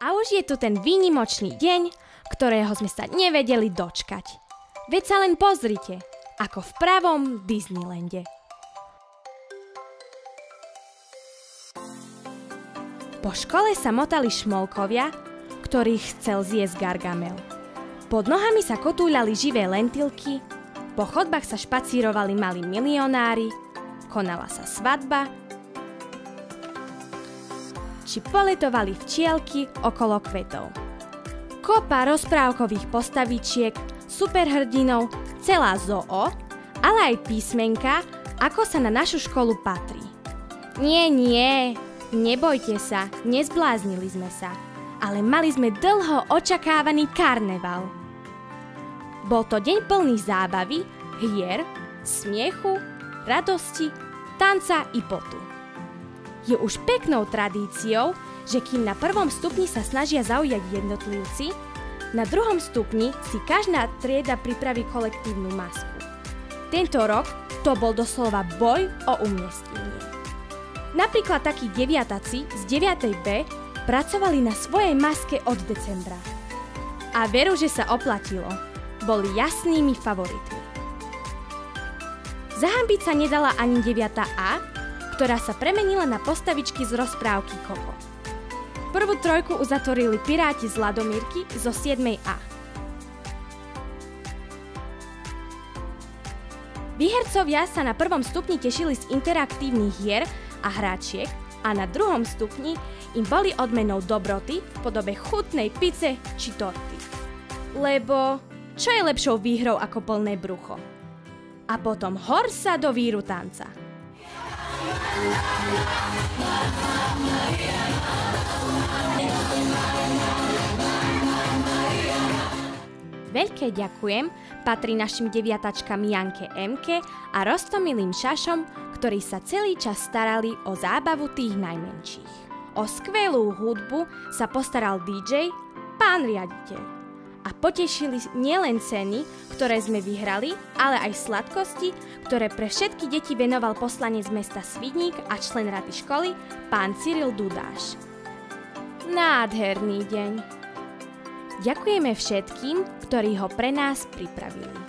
A už je tu ten výnimočný deň, ktorého sme sa nevedeli dočkať. Veď sa len pozrite, ako v pravom Disneylande. Po škole sa motali šmolkovia, ktorých chcel zjesť Gargamel. Pod nohami sa kotúľali živé lentilky, po chodbách sa špacírovali malí milionári, konala sa svadba, či poletovali včielky okolo kvetov. Kopa rozprávkových postavičiek, superhrdinov, celá zoo, ale aj písmenka, ako sa na našu školu patrí. Nie, nebojte sa, nezbláznili sme sa, ale mali sme dlho očakávaný karneval. Bol to deň plný zábavy, hier, smiechu, radosti, tanca i potu. Je už peknou tradíciou, že kým na prvom stupni sa snažia zaujať jednotlivci, na druhom stupni si každá trieda pripraví kolektívnu masku. Tento rok to bol doslova boj o umiestnenie. Napríklad takí deviataci z 9. B pracovali na svojej maske od decembra. A veru, že sa oplatilo. Boli jasnými favoritmi. Zahambiť sa nedala ani 9. A, ktorá sa premenila na postavičky z rozprávky Koko. Prvú trojku uzatvorili Piráti z Ladomírky zo 7. A. Výhercovia sa na prvom stupni tešili z interaktívnych hier a hráčiek a na druhom stupni im boli odmenou dobroty v podobe chutnej pice či torty. Lebo čo je lepšou výhrou ako plné brucho? A potom hor sa do víru tanca. Veľké ďakujem patrí našim deviatačkám Janke Emke a Roztomilým Šašom, ktorí sa celý čas starali o zábavu tých najmenších. O skvelú hudbu sa postaral DJ, pán riaditeľ. A potešili nielen ceny, ktoré sme vyhrali, ale aj sladkosti, ktoré pre všetky deti venoval poslanec mesta Svidník a člen rady školy, pán Cyril Dudáš. Nádherný deň. Ďakujeme všetkým, ktorí ho pre nás pripravili.